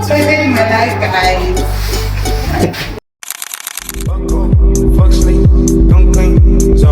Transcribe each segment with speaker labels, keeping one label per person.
Speaker 1: Spending my life, guys.
Speaker 2: Fuck sleep, don't clean, so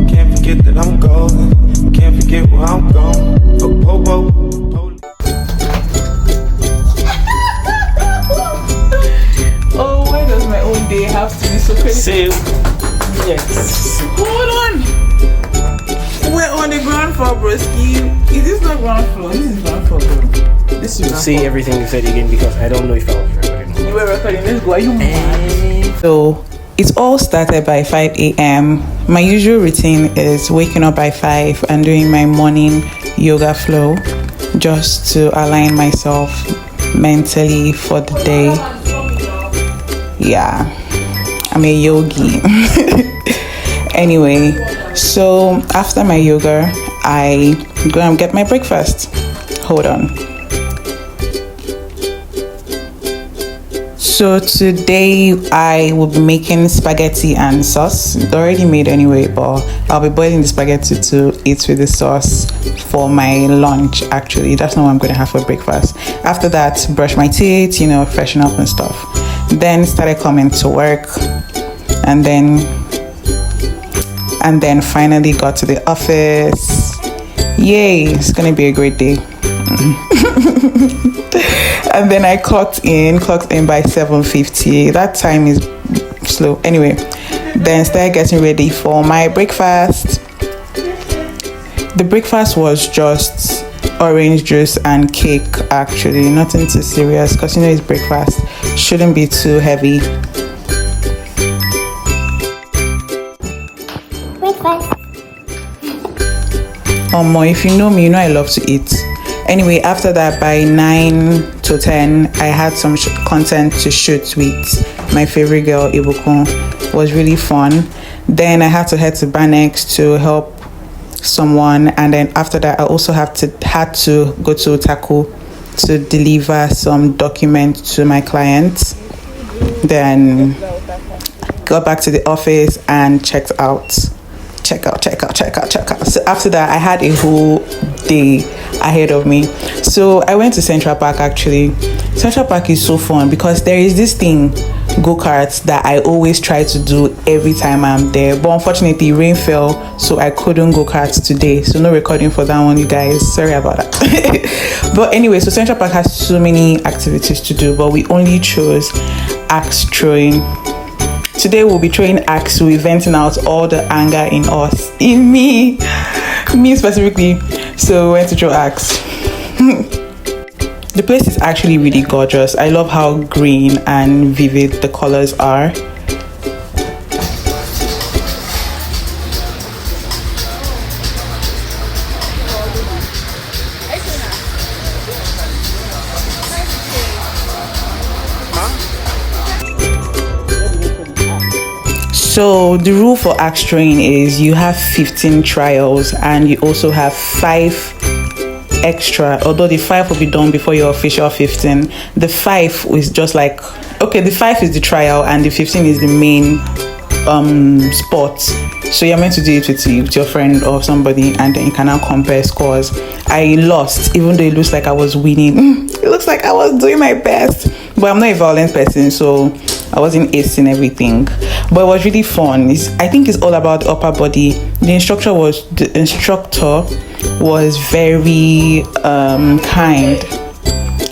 Speaker 2: can't forget that I'm golden. Can't forget where I'm going. Fuck popo.
Speaker 1: Oh, why does my own day have to be so crazy?
Speaker 3: Same. Yes.
Speaker 1: Hold on. We're on the ground floor, broski. Is this not ground floor? This is ground floor, bro. This is
Speaker 3: Say everything you said again because I don't know if I was recording.
Speaker 1: You were recording. Let's go. Are you mad? So it all started by 5 a.m. My usual routine is waking up by 5 and doing my morning yoga flow just to align myself mentally for the day. Yeah, I'm a yogi. Anyway, so after my yoga, I go and get my breakfast. Hold on. So today I will be making spaghetti and sauce. It's already made anyway, but I'll be boiling the spaghetti to eat with the sauce for my lunch. Actually, that's not what I'm going to have for breakfast. After that, brush my teeth, freshen up and stuff. Then started coming to work, and then finally got to the office. Yay, it's going to be a great day. And then I clocked in by 7:50. That time is slow. Anyway, then started getting ready for my breakfast. The breakfast was just orange juice and cake, actually. Nothing too serious because it's breakfast. Shouldn't be too heavy.
Speaker 4: Breakfast.
Speaker 1: If you know me, you know I love to eat. Anyway, after that, by 9 to 10, I had some content to shoot with my favorite girl, Ibukun. It was really fun. Then I had to head to Banex to help someone, and then after that, I also had to go to Taco to deliver some documents to my clients. Then got back to the office and checked out. Check out. So after that, I had a whole day ahead of me. So I went to Central Park. Actually, Central Park is so fun because there is this thing, go-karts, that I always try to do every time I'm there, but unfortunately rain fell, so I couldn't go karts today. So no recording for that one, you guys. Sorry about that. But anyway, so Central Park has so many activities to do, but we only chose axe throwing. Today we'll be throwing axe. We're venting out all the anger in us, in me specifically. So we went to throw axe. The place is actually really gorgeous. I love how green and vivid the colors are. So the rule for axe throwing is you have 15 trials and you also have 5 extra, although the 5 will be done before your official 15. The 5 is just like, okay, the 5 is the trial and the 15 is the main sport. So you're meant to do it with your friend or somebody, and then you can now compare scores. I lost, even though it looks like I was winning. It looks like I was doing my best, but I'm not a violent person, so I wasn't acing everything. But it was really fun. I think it's all about the upper body. The instructor was very kind.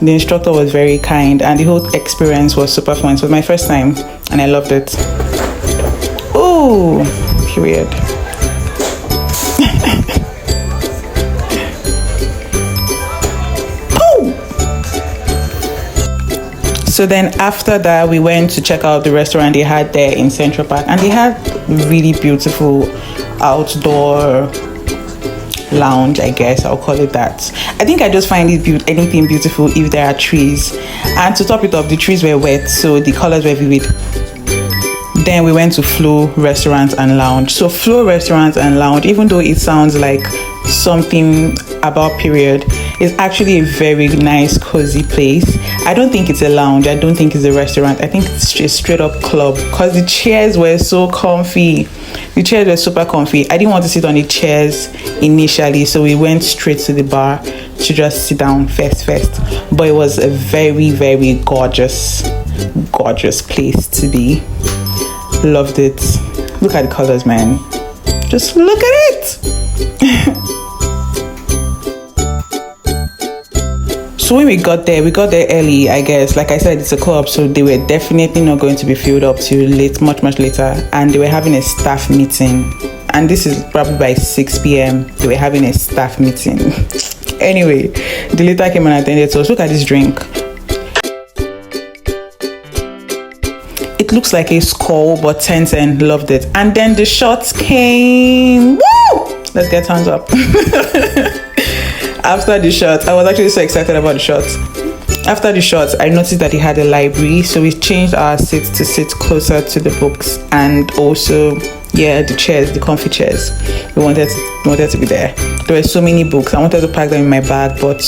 Speaker 1: The instructor was very kind, and the whole experience was super fun. It was my first time, and I loved it. Oh, period. So then after that, we went to check out the restaurant they had there in Central Park, and they had really beautiful outdoor lounge, I guess I'll call it that. I think I just find anything beautiful if there are trees, and to top it off, the trees were wet, so the colors were vivid. Then we went to Flow Restaurant and Lounge. So Flow Restaurant and Lounge, even though it sounds like something about period, is actually a very nice cozy place. I don't think it's a lounge, I don't think it's a restaurant, I think it's just straight up club, because the chairs were so comfy. The chairs were super comfy. I didn't want to sit on the chairs initially, so we went straight to the bar to just sit down first. But it was a very, very gorgeous place to be. Loved it. Look at the colors, man. Just look at it. So when we got there early, I guess. Like I said, it's a club, so they were definitely not going to be filled up till much later. And they were having a staff meeting. And this is probably by 6 p.m. They were having a staff meeting. Anyway, the lady came and attended to us. Look at this drink. It looks like a skull, but 10-10. Loved it. And then the shots came. Woo! Let's get hands up. After the shots, I was actually so excited about the shots. After the shots, I noticed that he had a library, so we changed our seats to sit closer to the books, and also, the chairs, the comfy chairs. We wanted to be there. There were so many books. I wanted to pack them in my bag, but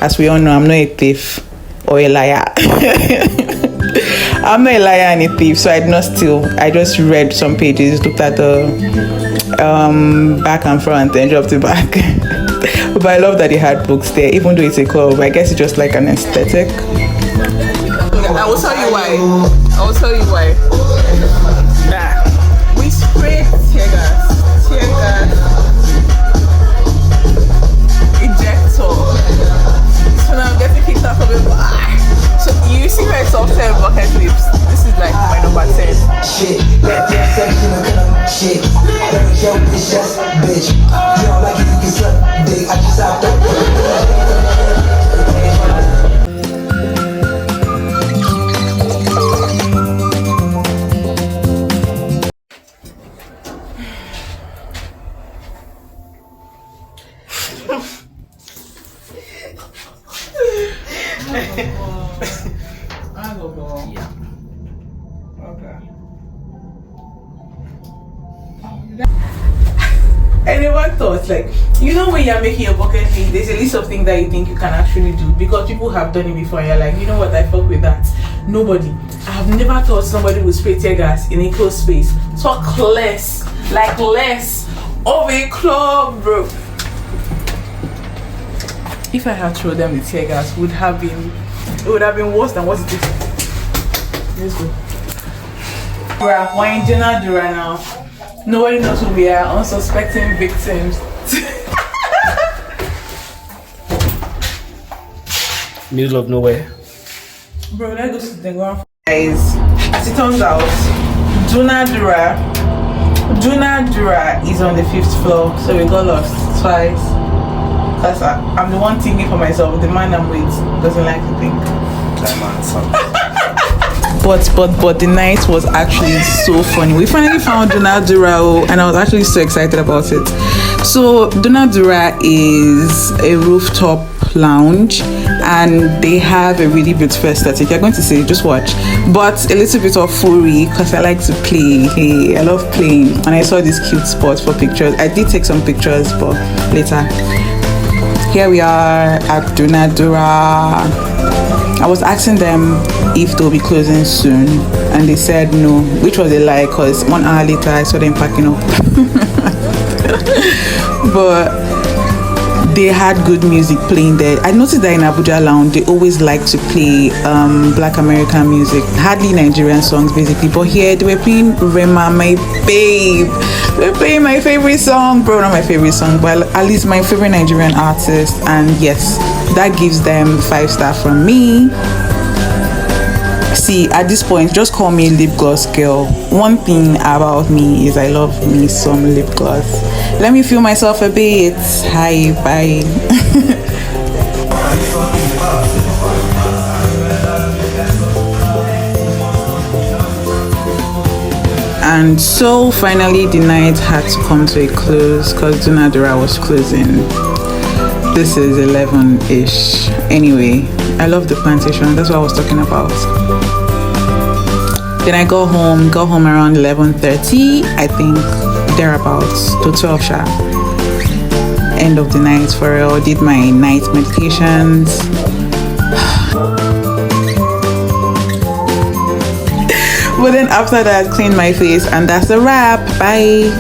Speaker 1: as we all know, I'm not a thief or a liar. I'm not a liar and a thief, so I did not steal. I just read some pages, looked at the back and front, and dropped it back. But I love that he had books there, even though it's a club. I guess it's just like an aesthetic. I will tell you why. Nah. We sprayed tear gas. Ejector. So now I'm getting kicked out of it. So you see my soft 10 bucket lips. This is like my number 10. Shit. Shit. Yo, bitch, that's bitch. You don't like it, you can suck dick. I just stopped up. I never thought, like, you know, when you're making your bucket list, there's a list of things that you think you can actually do because people have done it before and you're like, you know what, I fuck with that. Nobody. I have never thought somebody would spray tear gas in a closed space. Talk less of a club, bro. If I had thrown them the tear gas, it would have been worse than what it is. Let's go. We're wine dinner right now. Nobody knows who we are, unsuspecting victims.
Speaker 3: Middle of nowhere.
Speaker 1: Bro, let's go to the ground. Guys, as it turns out, Dunadura is on the 5th floor, so we got lost twice. Because I'm the one thinking for myself. The man I'm with doesn't like to think. That man sucks. But the night was actually so funny. We finally found Dunadura, and I was actually so excited about it. So Dunadura is a rooftop lounge, and they have a really beautiful aesthetic. You're going to see, just watch. But a little bit of furry because I like to play. Hey, I love playing, and I saw this cute spot for pictures. I did take some pictures, but later. Here we are at Dunadura. I was asking them if they'll be closing soon, and they said no, which was a lie because 1 hour later I saw them packing up. But they had good music playing there. I noticed that in Abuja Lounge they always like to play Black American music, hardly Nigerian songs basically, but here they were playing Rema, my babe. They were playing my favorite song, bro, not my favorite song, but at least my favorite Nigerian artist. And yes, that gives them 5-star from me. See, at this point, just call me lip gloss girl. One thing about me is I love me some lip gloss. Let me feel myself a bit. Hi, bye. And so finally the night had to come to a close because Dunadura was closing. This is 11-ish. Anyway, I love the plantation. That's what I was talking about. Then I got home around 11:30, I think, thereabouts, to 12 sharp. End of the night for real. Did my night meditations. But then after that, cleaned my face, and that's a wrap. Bye.